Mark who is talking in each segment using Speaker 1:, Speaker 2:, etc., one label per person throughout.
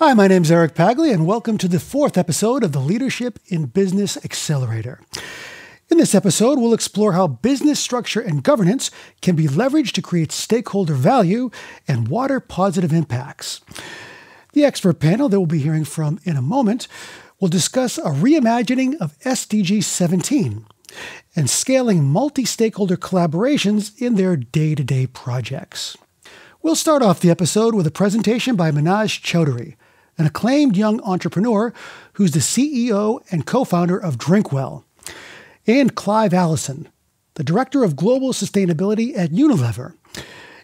Speaker 1: Hi, my name's Eric Pagli, and welcome to the fourth episode of the Leadership in Business Accelerator. In this episode, we'll explore how business structure and governance can be leveraged to create stakeholder value and water positive impacts. The expert panel that we'll be hearing from in a moment will discuss a reimagining of SDG 17 and scaling multi-stakeholder collaborations in their day-to-day projects. We'll start off the episode with a presentation by Minaj Chowdhury, an acclaimed young entrepreneur who's the CEO and co-founder of Drinkwell, and Clive Allison, the Director of Global Sustainability at Unilever,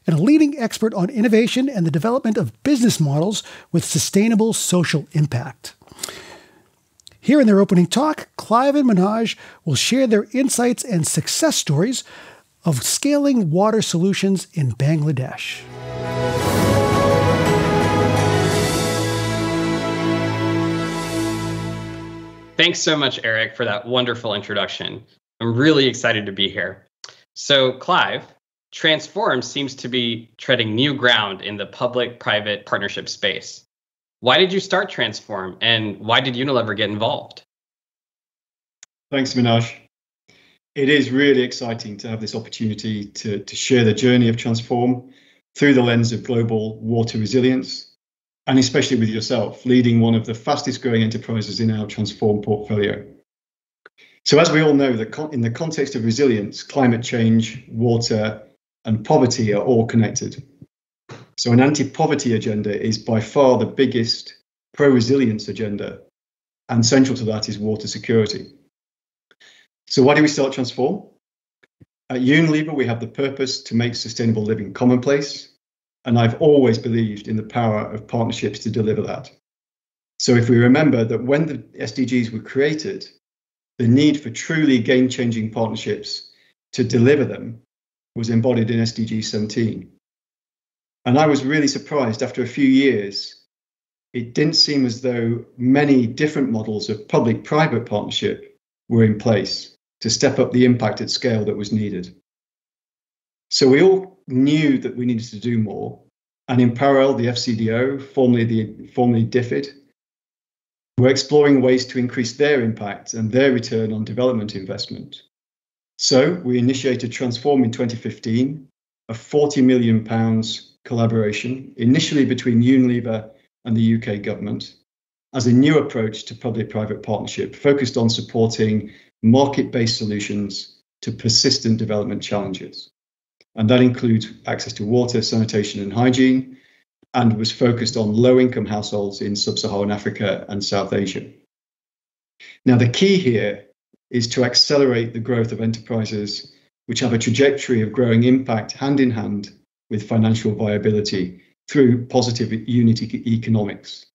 Speaker 1: and a leading expert on innovation and the development of business models with sustainable social impact. Here in their opening talk, Clive and Minaj will share their insights and success stories of scaling water solutions in Bangladesh.
Speaker 2: Thanks so much, Eric, for that wonderful introduction. I'm really excited to be here. So, Clive, Transform seems to be treading new ground in the public-private partnership space. Why did you start Transform, and why did Unilever get involved?
Speaker 3: Thanks, Minaj. It is really exciting to have this opportunity to share the journey of Transform through the lens of global water resilience, and especially with yourself, leading one of the fastest growing enterprises in our Transform portfolio. So as we all know, in the context of resilience, climate change, water, and poverty are all connected. So an anti-poverty agenda is by far the biggest pro-resilience agenda, and central to that is water security. So why do we start Transform? At Unilever, we have the purpose to make sustainable living commonplace. And I've always believed in the power of partnerships to deliver that. So if we remember that when the SDGs were created, the need for truly game-changing partnerships to deliver them was embodied in SDG 17. And I was really surprised after a few years, it didn't seem as though many different models of public-private partnership were in place to step up the impact at scale that was needed. So we all knew that we needed to do more. And in parallel, the FCDO, formerly DFID, were exploring ways to increase their impact and their return on development investment. So we initiated Transform in 2015, a £40 million collaboration, initially between Unilever and the UK government, as a new approach to public-private partnership focused on supporting market-based solutions to persistent development challenges. And that includes access to water, sanitation and hygiene, and was focused on low-income households in sub-Saharan Africa and South Asia. Now, the key here is to accelerate the growth of enterprises which have a trajectory of growing impact hand in hand with financial viability through positive unit economics.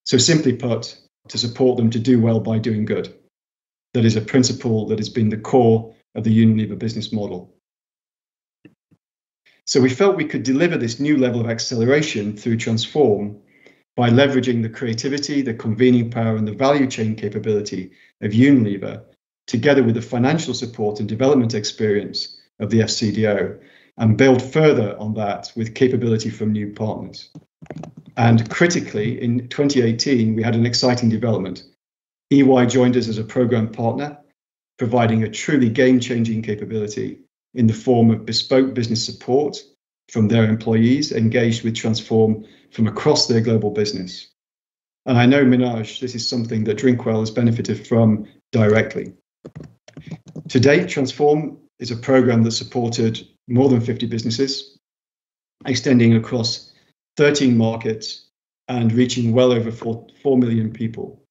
Speaker 3: So simply put, to support them to do well by doing good. That is a principle that has been the core of the Unilever business model. So we felt we could deliver this new level of acceleration through Transform by leveraging the creativity, the convening power, and the value chain capability of Unilever, together with the financial support and development experience of the FCDO, and build further on that with capability from new partners. And critically, in 2018, we had an exciting development. EY joined us as a program partner, providing a truly game-changing capability in the form of bespoke business support from their employees engaged with Transform from across their global business. And I know, Minaj, this is something that Drinkwell has benefited from directly. To date, Transform is a program that supported more than 50 businesses, extending across 13 markets and reaching well over 4 million people.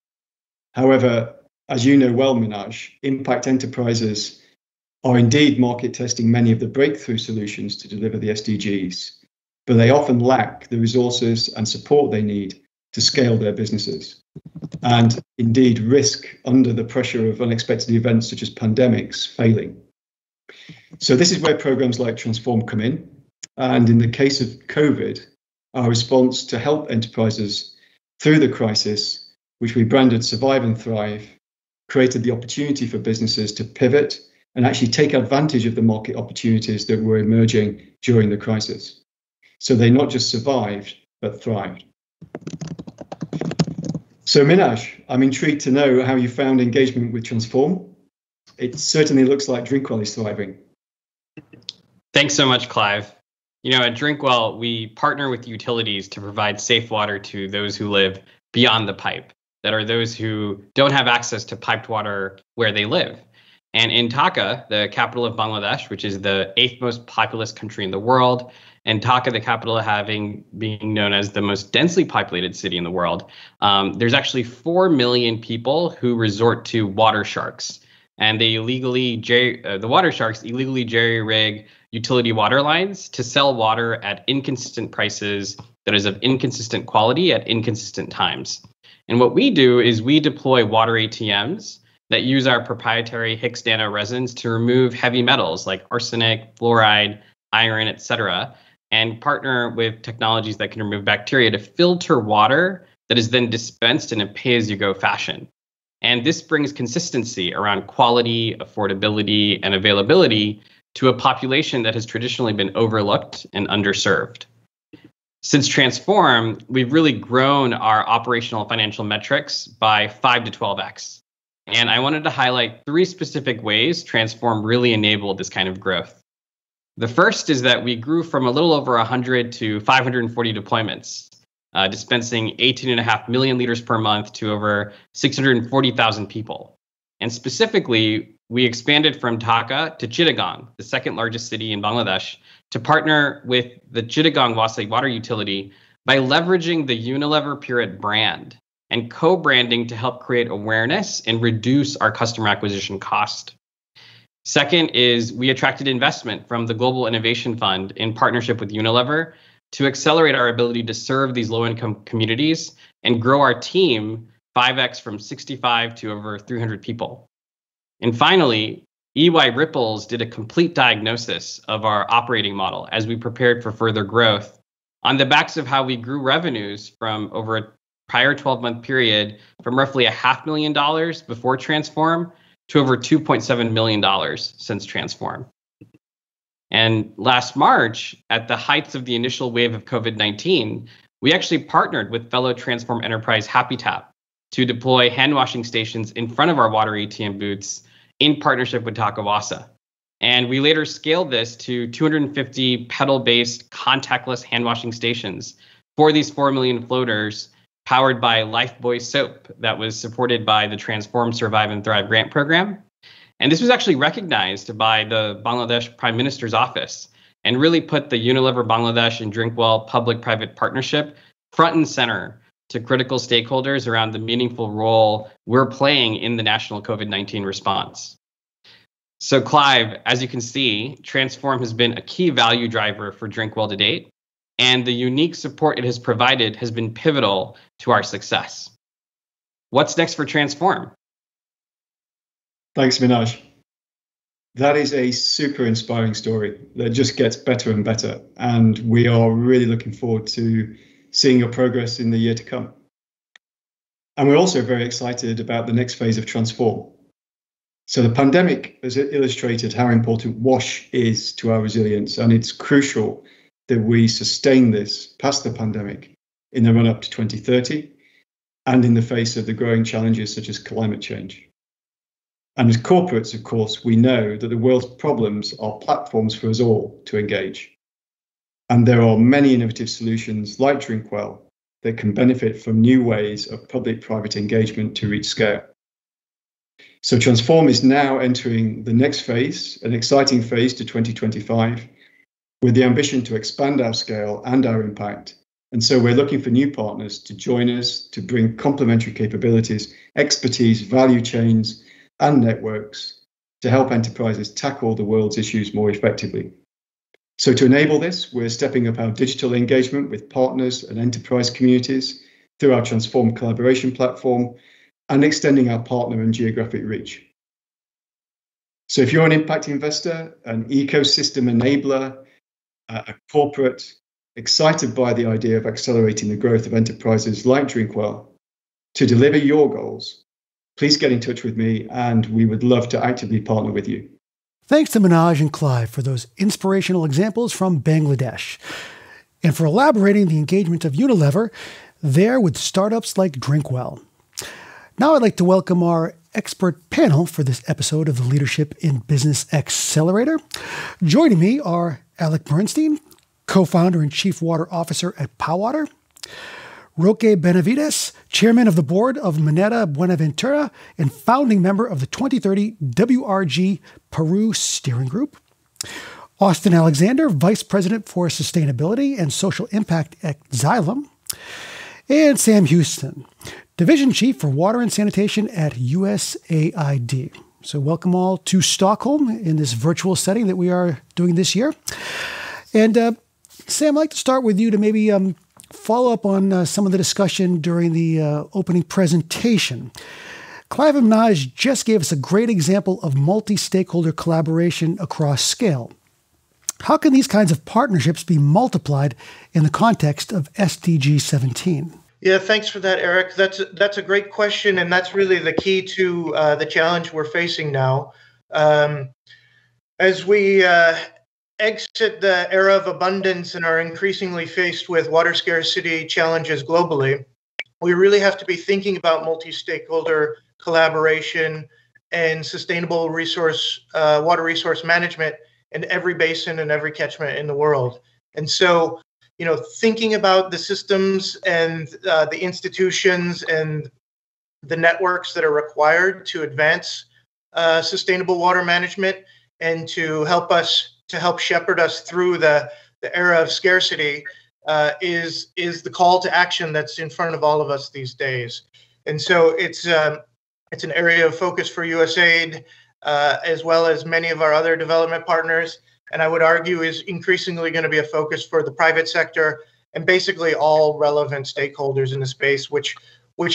Speaker 3: However, as you know well, Minaj, impact enterprises are indeed market testing many of the breakthrough solutions to deliver the SDGs, but they often lack the resources and support they need to scale their businesses, and indeed risk under the pressure of unexpected events such as pandemics failing. So this is where programs like Transform come in. And in the case of COVID, our response to help enterprises through the crisis, which we branded Survive and Thrive, created the opportunity for businesses to pivot and actually take advantage of the market opportunities that were emerging during the crisis. So they not just survived, but thrived. So Minaj, I'm intrigued to know how you found engagement with Transform. It certainly looks like Drinkwell is thriving.
Speaker 2: Thanks so much, Clive. At Drinkwell, we partner with utilities to provide safe water to those who live beyond the pipe, that are those who don't have access to piped water where they live. And in Dhaka, the capital of Bangladesh, which is the 8th most populous country in the world, and Dhaka, the capital, being known as the most densely populated city in the world, there's actually 4 million people who resort to water sharks. And the water sharks illegally jerry-rig utility water lines to sell water at inconsistent prices that is of inconsistent quality at inconsistent times. And what we do is we deploy water ATMs that use our proprietary Higgs nano resins to remove heavy metals like arsenic, fluoride, iron, etc., and partner with technologies that can remove bacteria to filter water that is then dispensed in a pay-as-you-go fashion. And this brings consistency around quality, affordability, and availability to a population that has traditionally been overlooked and underserved. Since Transform, we've really grown our operational financial metrics by 5 to 12x. And I wanted to highlight 3 specific ways Transform really enabled this kind of growth. The first is that we grew from a little over 100 to 540 deployments, dispensing 18.5 million liters per month to over 640,000 people. And specifically, we expanded from Dhaka to Chittagong, the second largest city in Bangladesh, to partner with the Chittagong Wasai water utility by leveraging the Unilever Pureit brand and co-branding to help create awareness and reduce our customer acquisition cost. Second is we attracted investment from the Global Innovation Fund in partnership with Unilever to accelerate our ability to serve these low-income communities and grow our team 5x from 65 to over 300 people. And finally, EY Ripples did a complete diagnosis of our operating model as we prepared for further growth on the backs of how we grew revenues from over a prior 12-month period from roughly $500,000 before Transform to over $2.7 million since Transform. And last March, at the heights of the initial wave of COVID-19, we actually partnered with fellow Transform enterprise HappyTap to deploy hand washing stations in front of our water ATM booths in partnership with Dhaka Wasa. And we later scaled this to 250 pedal-based contactless hand washing stations for these 4 million floaters powered by Lifebuoy soap that was supported by the Transform, Survive, and Thrive grant program. And this was actually recognized by the Bangladesh Prime Minister's office and really put the Unilever Bangladesh and Drinkwell public-private partnership front and center to critical stakeholders around the meaningful role we're playing in the national COVID-19 response. So Clive, as you can see, Transform has been a key value driver for Drinkwell to date, and the unique support it has provided has been pivotal to our success. What's next for Transform?
Speaker 3: Thanks, Minaj. That is a super inspiring story that just gets better and better. And we are really looking forward to seeing your progress in the year to come. And we're also very excited about the next phase of Transform. So the pandemic has illustrated how important WASH is to our resilience, and it's crucial that we sustain this past the pandemic in the run-up to 2030 and in the face of the growing challenges such as climate change. And as corporates, of course, we know that the world's problems are platforms for us all to engage. And there are many innovative solutions like Drinkwell that can benefit from new ways of public-private engagement to reach scale. So Transform is now entering the next phase, an exciting phase to 2025, with the ambition to expand our scale and our impact. And so we're looking for new partners to join us, to bring complementary capabilities, expertise, value chains, and networks to help enterprises tackle the world's issues more effectively. So to enable this, we're stepping up our digital engagement with partners and enterprise communities through our Transform collaboration platform and extending our partner and geographic reach. So if you're an impact investor, an ecosystem enabler, a corporate excited by the idea of accelerating the growth of enterprises like Drinkwell to deliver your goals, please get in touch with me and we would love to actively partner with you.
Speaker 1: Thanks to Minaj and Clive for those inspirational examples from Bangladesh and for elaborating the engagement of Unilever there with startups like Drinkwell. Now I'd like to welcome our expert panel for this episode of the Leadership in Business Accelerator. Joining me are Alec Bernstein, co-founder and chief water officer at Powwater; Roque Benavides, chairman of the board of Minera Buenaventura and founding member of the 2030 WRG Peru Steering Group; Austin Alexander, vice president for sustainability and social impact at Xylem; and Sam Houston, division chief for water and sanitation at USAID. So welcome all to Stockholm in this virtual setting that we are doing this year. And Sam, I'd like to start with you to maybe follow up on some of the discussion during the opening presentation. Clive and Minaj just gave us a great example of multi-stakeholder collaboration across scale. How can these kinds of partnerships be multiplied in the context of SDG 17?
Speaker 4: Yeah, thanks for that, Eric. That's a great question, and that's really the key to the challenge we're facing now. As we exit the era of abundance and are increasingly faced with water scarcity challenges globally, we really have to be thinking about multi-stakeholder collaboration and sustainable water resource management in every basin and every catchment in the world. And so, thinking about the systems and the institutions and the networks that are required to advance sustainable water management and to help shepherd us through the era of scarcity is the call to action that's in front of all of us these days. And so it's an area of focus for USAID, as well as many of our other development partners, and I would argue is increasingly going to be a focus for the private sector and basically all relevant stakeholders in the space, which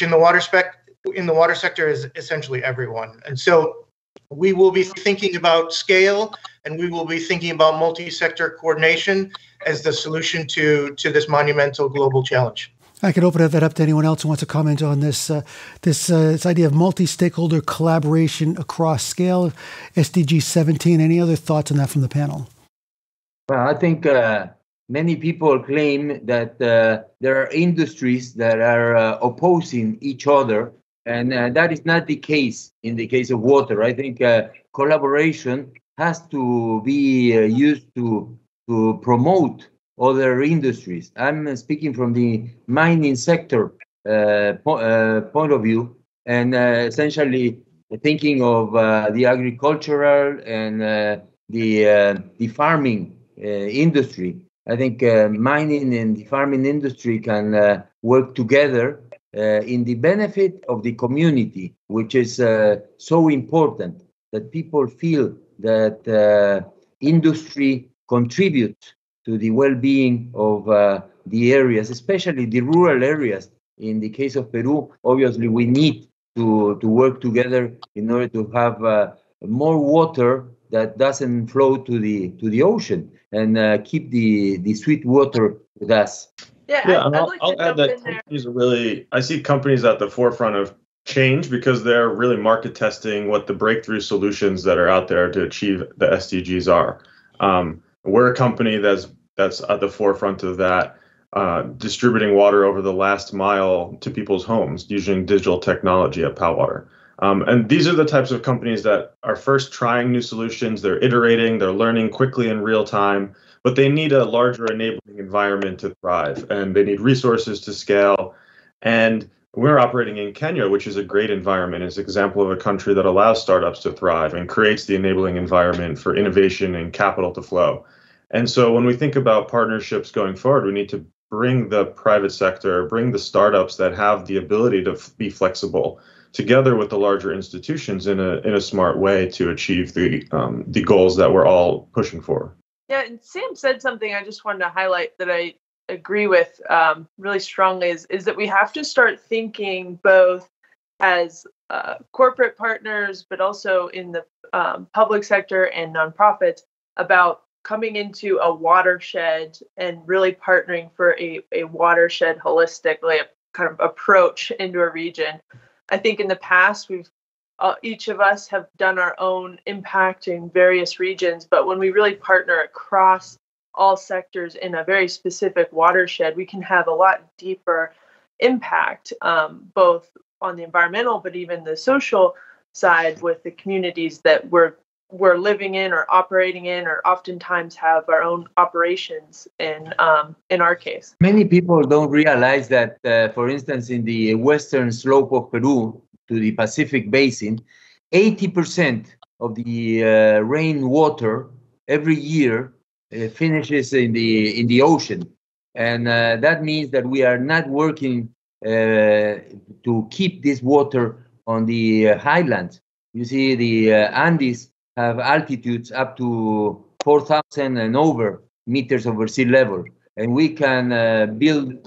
Speaker 4: in the water sector is essentially everyone. And so we will be thinking about scale, and we will be thinking about multi-sector coordination as the solution to this monumental global challenge.
Speaker 1: I could open that up to anyone else who wants to comment on this idea of multi-stakeholder collaboration across scale, SDG 17. Any other thoughts on that from the panel?
Speaker 5: Well, I think many people claim that there are industries that are opposing each other, and that is not the case in the case of water. I think collaboration has to be used to promote other industries. I'm speaking from the mining sector point of view, and essentially thinking of the agricultural and the farming industry. I think mining and the farming industry can work together in the benefit of the community, which is so important, that people feel that industry contributes to the well-being of the areas, especially the rural areas. In the case of Peru, obviously we need to work together in order to have more water that doesn't flow to the ocean and keep the sweet water with us.
Speaker 6: Yeah, and I'll add that companies I see companies at the forefront of change because they're really market testing what the breakthrough solutions that are out there to achieve the SDGs are. We're a company that's at the forefront of that, distributing water over the last mile to people's homes using digital technology at Powwater. And these are the types of companies that are first trying new solutions. They're iterating, they're learning quickly in real time, but they need a larger enabling environment to thrive, and they need resources to scale. And we're operating in Kenya, which is a great environment. It's an example of a country that allows startups to thrive and creates the enabling environment for innovation and capital to flow. And so when we think about partnerships going forward, we need to bring the private sector, bring the startups that have the ability to be flexible together with the larger institutions in a smart way to achieve the goals that we're all pushing for.
Speaker 7: Yeah, and Sam said something I just wanted to highlight that I agree with really strongly is that we have to start thinking both as corporate partners, but also in the public sector and nonprofits about coming into a watershed and really partnering for a watershed holistically kind of approach into a region. I think in the past, each of us have done our own impact in various regions, but when we really partner across all sectors in a very specific watershed, we can have a lot deeper impact, both on the environmental, but even the social side with the communities that we're living in or operating in, or oftentimes have our own operations in our case.
Speaker 5: Many people don't realize that, for instance, in the western slope of Peru to the Pacific Basin, 80% of the rainwater every year finishes in the ocean. And that means that we are not working to keep this water on the highlands. You see, the Andes have altitudes up to 4,000 and over meters over sea level. And we can build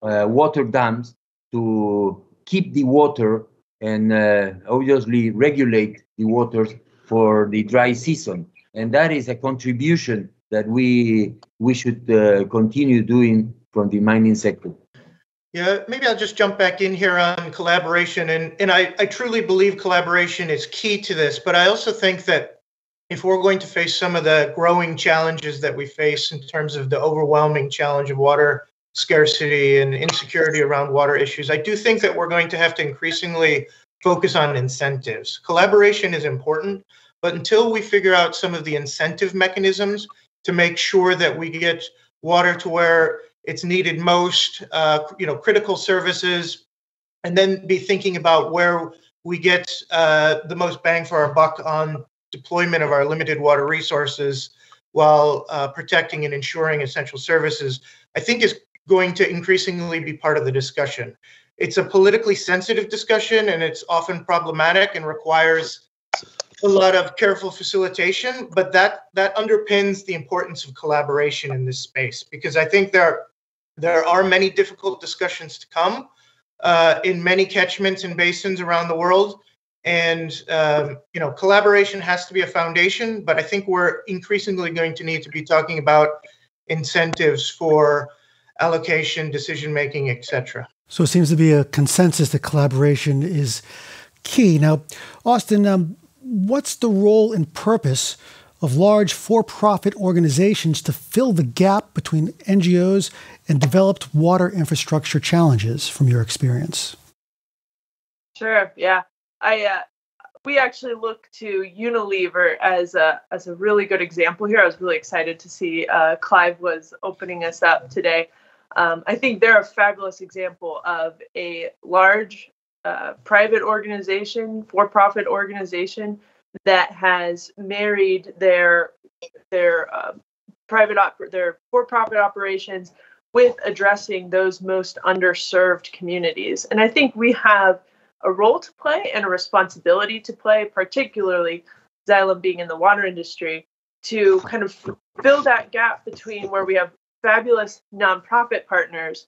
Speaker 5: water dams to keep the water and obviously regulate the waters for the dry season. And that is a contribution that we should continue doing from the mining sector.
Speaker 4: Yeah, maybe I'll just jump back in here on collaboration. And I truly believe collaboration is key to this. But I also think that if we're going to face some of the growing challenges that we face in terms of the overwhelming challenge of water scarcity and insecurity around water issues, I do think that we're going to have to increasingly focus on incentives. Collaboration is important, but until we figure out some of the incentive mechanisms to make sure that we get water to where it's needed most, critical services, and then be thinking about where we get the most bang for our buck on deployment of our limited water resources while protecting and ensuring essential services, I think is going to increasingly be part of the discussion. It's a politically sensitive discussion, and it's often problematic and requires a lot of careful facilitation, but that underpins the importance of collaboration in this space, because I think there are many difficult discussions to come in many catchments and basins around the world. And, collaboration has to be a foundation, but I think we're increasingly going to need to be talking about incentives for allocation, decision-making, etc.
Speaker 1: So it seems to be a consensus that collaboration is key. Now, Austin, what's the role and purpose of large for-profit organizations to fill the gap between NGOs and developed water infrastructure challenges from your experience?
Speaker 7: Sure, yeah. We actually look to Unilever as a really good example here. I was really excited to see Clive was opening us up today. I think they're a fabulous example of a large private organization, for-profit organization that has married their for-profit operations with addressing those most underserved communities. And I think we have a role to play and a responsibility to play, particularly Xylem being in the water industry, to kind of fill that gap between where we have fabulous nonprofit partners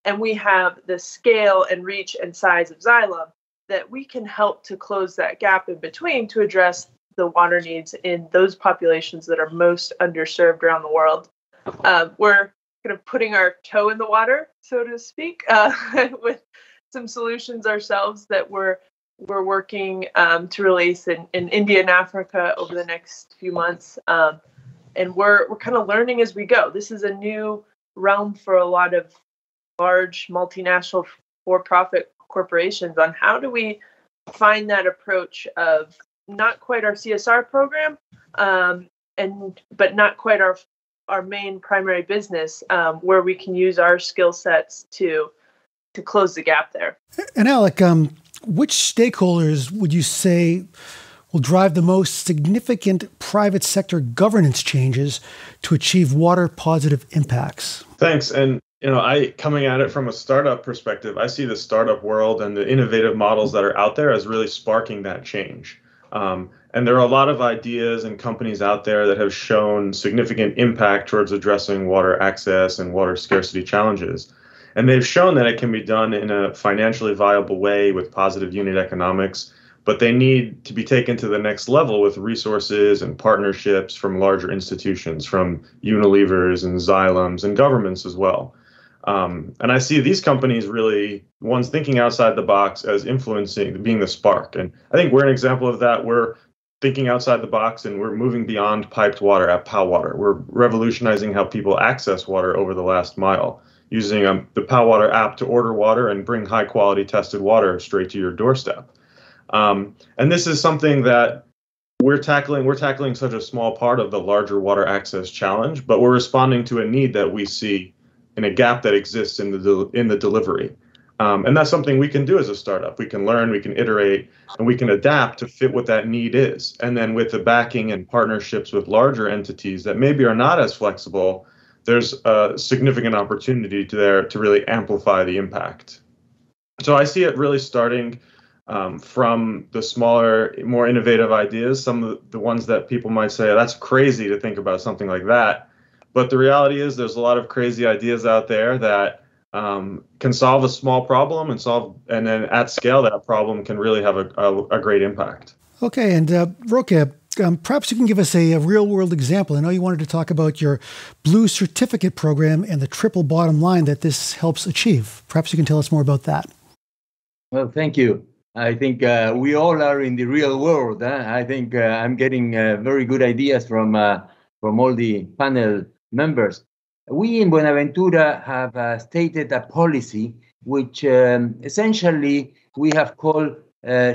Speaker 7: and we have the scale and reach and size of Xylem, that we can help to close that gap in between to address the water needs in those populations that are most underserved around the world. We're kind of putting our toe in the water, so to speak, with some solutions ourselves that we're working to release in India and Africa over the next few months. And we're kind of learning as we go. This is a new realm for a lot of large multinational for-profit corporations on how do we find that approach of not quite our CSR program, but not quite our main primary business, where we can use our skill sets to close the gap there.
Speaker 1: And Alec, which stakeholders would you say will drive the most significant private sector governance changes to achieve water positive impacts? Thanks.
Speaker 6: And I, coming at it from a startup perspective, I see the startup world and the innovative models that are out there as really sparking that change. And there are a lot of ideas and companies out there that have shown significant impact towards addressing water access and water scarcity challenges. And they've shown that it can be done in a financially viable way with positive unit economics, but they need to be taken to the next level with resources and partnerships from larger institutions, from Unilevers and Xylems and governments as well. And I see these companies really, ones thinking outside the box as influencing, being the spark. And I think we're an example of that. We're thinking outside the box and we're moving beyond piped water at POW Water. We're revolutionizing how people access water over the last mile. using the Powwater app to order water and bring high quality tested water straight to your doorstep. And this is something that we're tackling such a small part of the larger water access challenge, but we're responding to a need that we see in a gap that exists in the delivery. And that's something we can do as a startup. We can learn, we can iterate, and we can adapt to fit what that need is. And then with the backing and partnerships with larger entities that maybe are not as flexible, there's a significant opportunity there to really amplify the impact. So I see it really starting from the smaller, more innovative ideas, some of the ones that people might say, that's crazy to think about something like that. But the reality is there's a lot of crazy ideas out there that can solve a small problem and then at scale, that problem can really have a great impact.
Speaker 1: Okay, and Roque, perhaps you can give us a real-world example. I know you wanted to talk about your Blue Certificate program and the triple bottom line that this helps achieve. Perhaps you can tell us more about that.
Speaker 5: Well, thank you. I think we all are in the real world. I think I'm getting very good ideas from all the panel members. We in Buenaventura have stated a policy which essentially we have called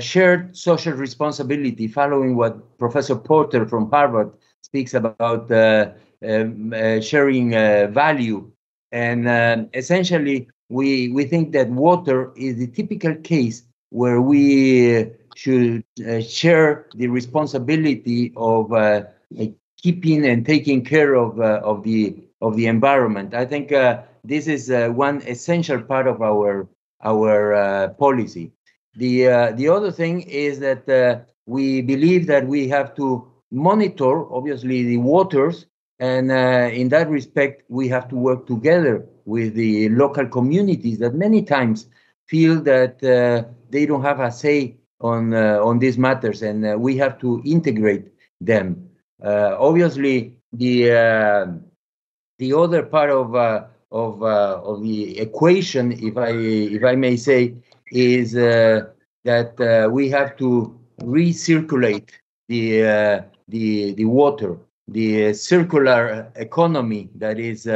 Speaker 5: shared social responsibility, following what Professor Porter from Harvard speaks about sharing value. And essentially, we think that water is the typical case where we should share the responsibility of keeping and taking care of the environment. I think this is one essential part of our policy. The other thing is that we believe that we have to monitor, obviously, the waters, and in that respect, we have to work together with the local communities that many times feel that they don't have a say on these matters, and we have to integrate them. Obviously, the other part of the equation, if I may say, is that we have to recirculate the water, the circular economy that is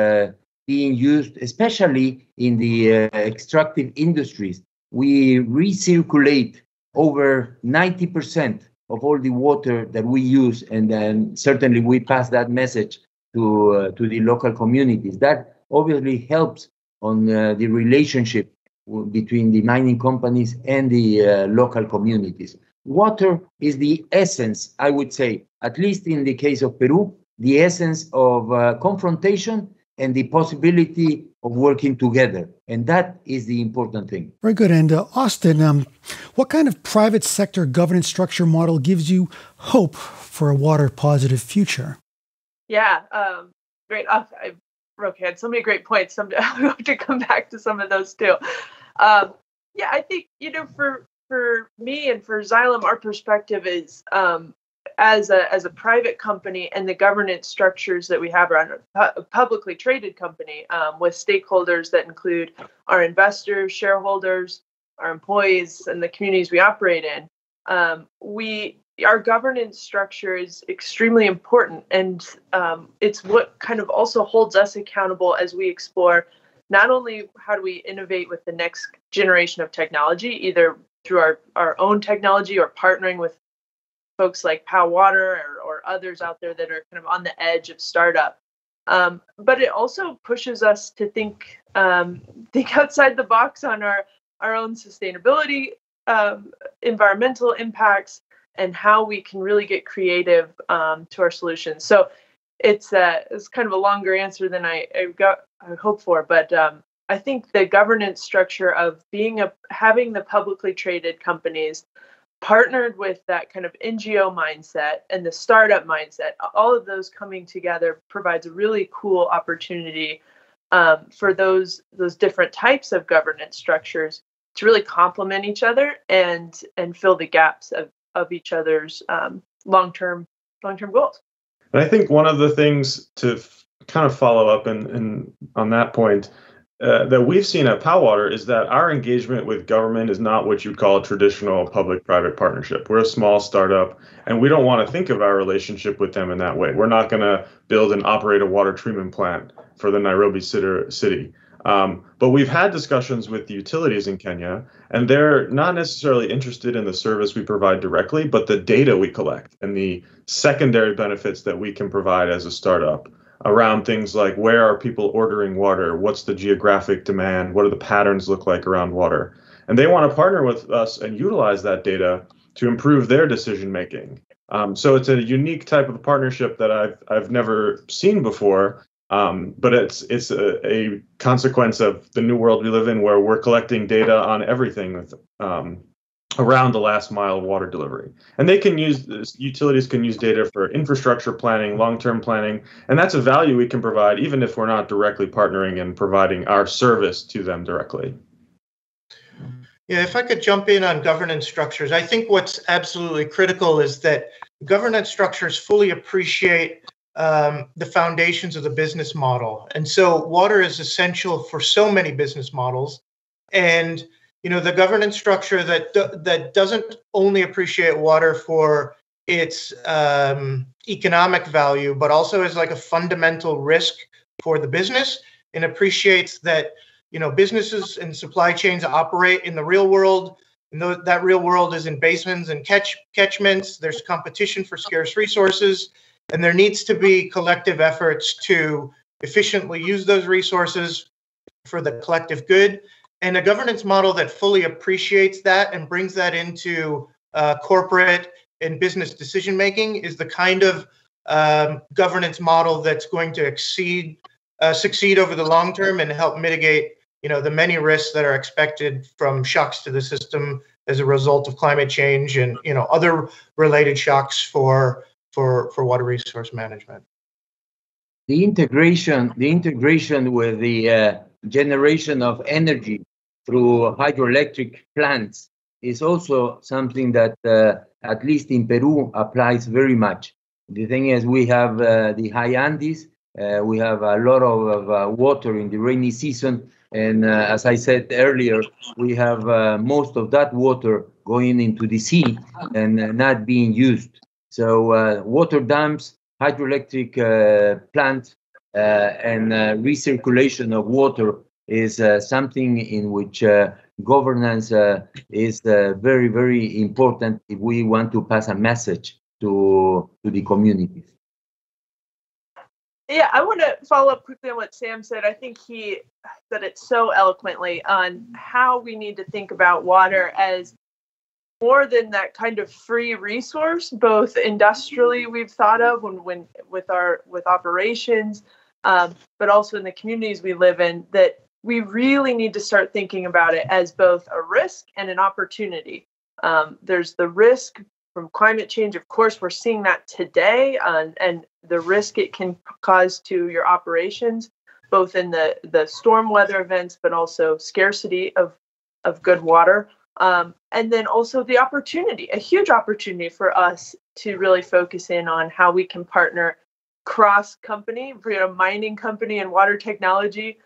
Speaker 5: being used, especially in the extractive industries. We recirculate over 90% of all the water that we use, and then certainly we pass that message to the local communities. That obviously helps on the relationship between the mining companies and the local communities. Water is the essence, I would say, at least in the case of Peru, the essence of confrontation and the possibility of working together. And that is the important thing.
Speaker 1: Very good. And Austin, what kind of private sector governance structure model gives you hope for a water positive future?
Speaker 7: Yeah, great. Roque had so many great points. Someday I'll have to come back to some of those too. Yeah, I think, for me and for Xylem, our perspective is as a private company and the governance structures that we have around a publicly traded company with stakeholders that include our investors, shareholders, our employees, and the communities we operate in. Our governance structure is extremely important, and it's what kind of also holds us accountable as we explore not only how do we innovate with the next generation of technology, either through our own technology or partnering with folks like Powwater or others out there that are kind of on the edge of startup. But it also pushes us to think outside the box on our own sustainability, environmental impacts, and how we can really get creative to our solutions. So it's kind of a longer answer than I hoped for, but I think the governance structure of having the publicly traded companies partnered with that kind of NGO mindset and the startup mindset, all of those coming together provides a really cool opportunity for those different types of governance structures to really complement each other and fill the gaps of each other's long-term goals.
Speaker 6: And I think one of the things to kind of follow up and on that point that we've seen at Powwater is that our engagement with government is not what you'd call a traditional public-private partnership. We're a small startup, and we don't want to think of our relationship with them in that way. We're not going to build and operate a water treatment plant for the Nairobi city. But we've had discussions with the utilities in Kenya, and they're not necessarily interested in the service we provide directly, but the data we collect and the secondary benefits that we can provide as a startup around things like where are people ordering water, what's the geographic demand, what do the patterns look like around water. And they want to partner with us and utilize that data to improve their decision making. So it's a unique type of partnership that I've never seen before, but it's a consequence of the new world we live in, where we're collecting data on everything with, around the last mile of water delivery. And they can use utilities can use data for infrastructure planning, long-term planning, and that's a value we can provide even if we're not directly partnering and providing our service to them directly.
Speaker 4: Yeah, if I could jump in on governance structures, I think what's absolutely critical is that governance structures fully appreciate the foundations of the business model. And so water is essential for so many business models. And the governance structure that doesn't only appreciate water for its economic value, but also as like a fundamental risk for the business, and appreciates that businesses and supply chains operate in the real world, and that real world is in basins and catchments. There's competition for scarce resources, and there needs to be collective efforts to efficiently use those resources for the collective good. And a governance model that fully appreciates that and brings that into corporate and business decision making is the kind of governance model that's going to succeed over the long term and help mitigate the many risks that are expected from shocks to the system as a result of climate change and other related shocks for water resource management.
Speaker 5: The integration with the generation of energy through hydroelectric plants is also something that, at least in Peru, applies very much. The thing is, we have the high Andes, we have a lot of water in the rainy season, and as I said earlier, we have most of that water going into the sea and not being used. So water dams, hydroelectric plants, and recirculation of water is something in which governance is very, very important if we want to pass a message to the communities.
Speaker 7: Yeah, I want to follow up quickly on what Sam said. I think he said it so eloquently on how we need to think about water as more than that kind of free resource, both industrially we've thought of when with operations, but also in the communities we live in, that we really need to start thinking about it as both a risk and an opportunity. There's the risk from climate change. Of course, we're seeing that today, and the risk it can cause to your operations, both in the storm weather events, but also scarcity of good water. And then also the opportunity, a huge opportunity for us to really focus in on how we can partner cross-company, mining company and water technology,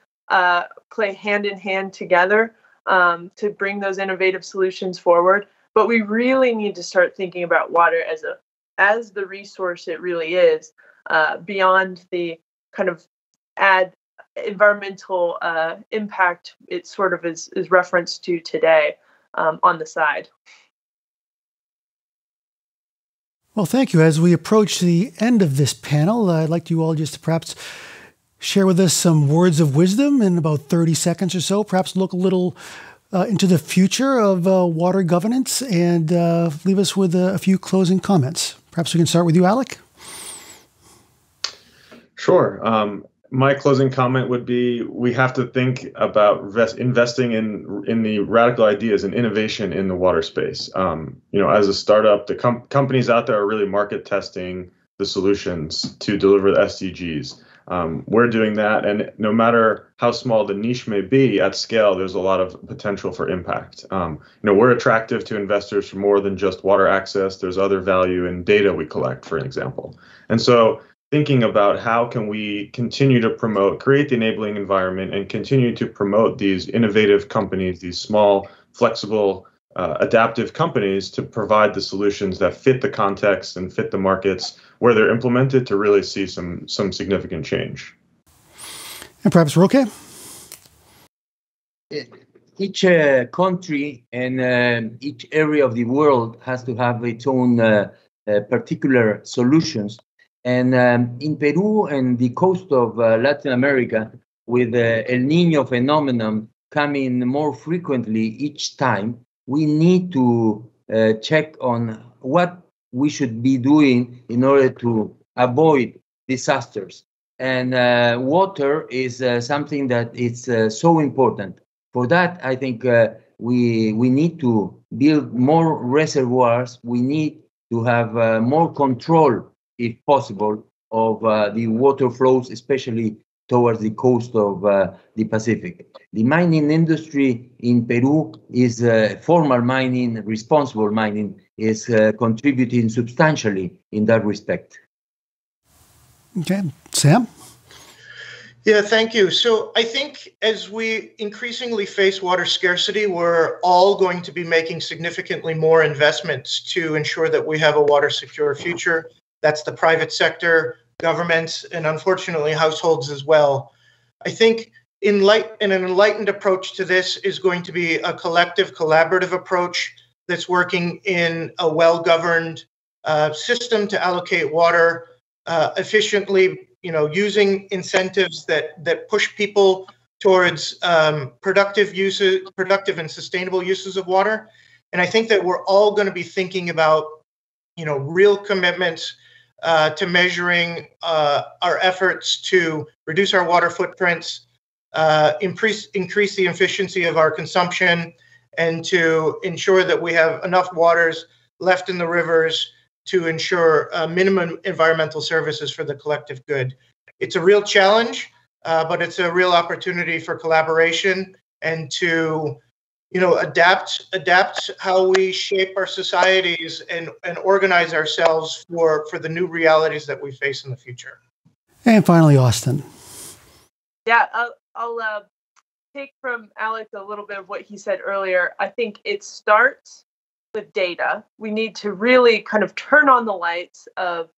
Speaker 7: play hand in hand together to bring those innovative solutions forward. But we really need to start thinking about water as the resource it really is, beyond the kind of environmental impact it sort of is referenced to today on the side.
Speaker 1: Well, thank you. As we approach the end of this panel, I'd like you all just to perhaps share with us some words of wisdom in about 30 seconds or so, perhaps look a little into the future of water governance and leave us with a few closing comments. Perhaps we can start with you, Alec.
Speaker 6: Sure. My closing comment would be we have to think about investing in the radical ideas and innovation in the water space. As a startup, the companies out there are really market testing the solutions to deliver the SDGs. We're doing that, and no matter how small the niche may be, at scale, there's a lot of potential for impact. We're attractive to investors for more than just water access. There's other value in data we collect, for example. And so thinking about how can we continue to create the enabling environment and continue to promote these innovative companies, these small, flexible, adaptive companies to provide the solutions that fit the context and fit the markets where they're implemented to really see some significant change.
Speaker 1: And perhaps Roque?
Speaker 5: each country and each area of the world has to have its own particular solutions. And in Peru and the coast of Latin America, with the El Niño phenomenon coming more frequently each time, we need to check on what we should be doing in order to avoid disasters. And water is something that is so important. For that, I think we need to build more reservoirs. We need to have more control, if possible, of the water flows, especially towards the coast of the Pacific. The mining industry in Peru is formal mining, responsible mining, is contributing substantially in that respect.
Speaker 1: Okay, Sam?
Speaker 4: Yeah, thank you. So I think as we increasingly face water scarcity, we're all going to be making significantly more investments to ensure that we have a water secure future. That's the private sector, governments, and unfortunately households as well. I think an enlightened approach to this is going to be a collective, collaborative approach that's working in a well-governed system to allocate water efficiently, using incentives that push people towards productive and sustainable uses of water. And I think that we're all going to be thinking about, real commitments to measuring our efforts to reduce our water footprints, increase the efficiency of our consumption, and to ensure that we have enough waters left in the rivers to ensure minimum environmental services for the collective good. It's a real challenge, but it's a real opportunity for collaboration and to, adapt how we shape our societies and organize ourselves for the new realities that we face in the future.
Speaker 1: And finally, Austin.
Speaker 7: Yeah, I'll take from Alex a little bit of what he said earlier. I think it starts with data. We need to really kind of turn on the lights of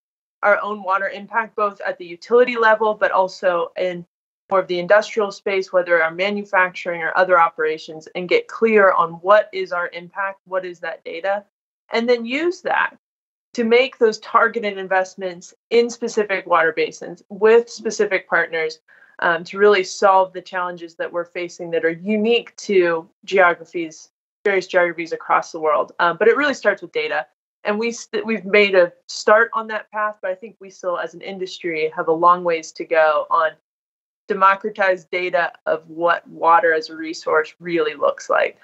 Speaker 7: our own water impact, both at the utility level, but also in more of the industrial space, whether our manufacturing or other operations, and get clear on what is our impact, what is that data, and then use that to make those targeted investments in specific water basins with specific partners to really solve the challenges that we're facing that are unique to various geographies across the world. But it really starts with data. And we've made a start on that path, but I think we still, as an industry, have a long ways to go on democratized data of what water as a resource really looks like.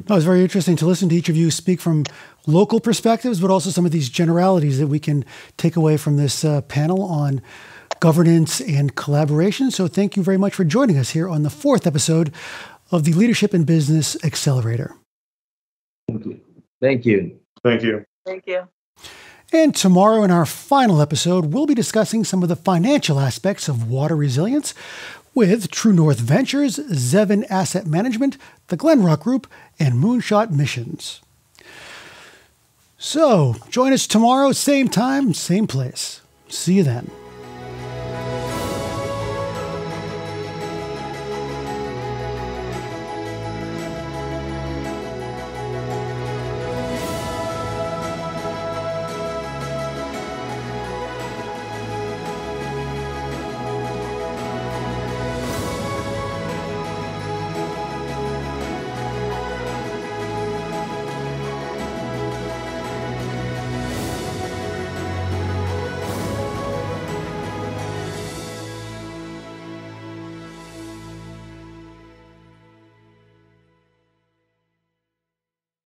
Speaker 1: No, it's very interesting to listen to each of you speak from local perspectives, but also some of these generalities that we can take away from this panel on governance and collaboration. So thank you very much for joining us here on the 4th episode of the Leadership in Business Accelerator.
Speaker 5: Thank you. Thank you.
Speaker 6: Thank you.
Speaker 7: Thank you.
Speaker 1: And tomorrow in our final episode, we'll be discussing some of the financial aspects of water resilience with True North Ventures, Zevin Asset Management, the Glenrock Group, and Moonshot Missions. So join us tomorrow, same time, same place. See you then.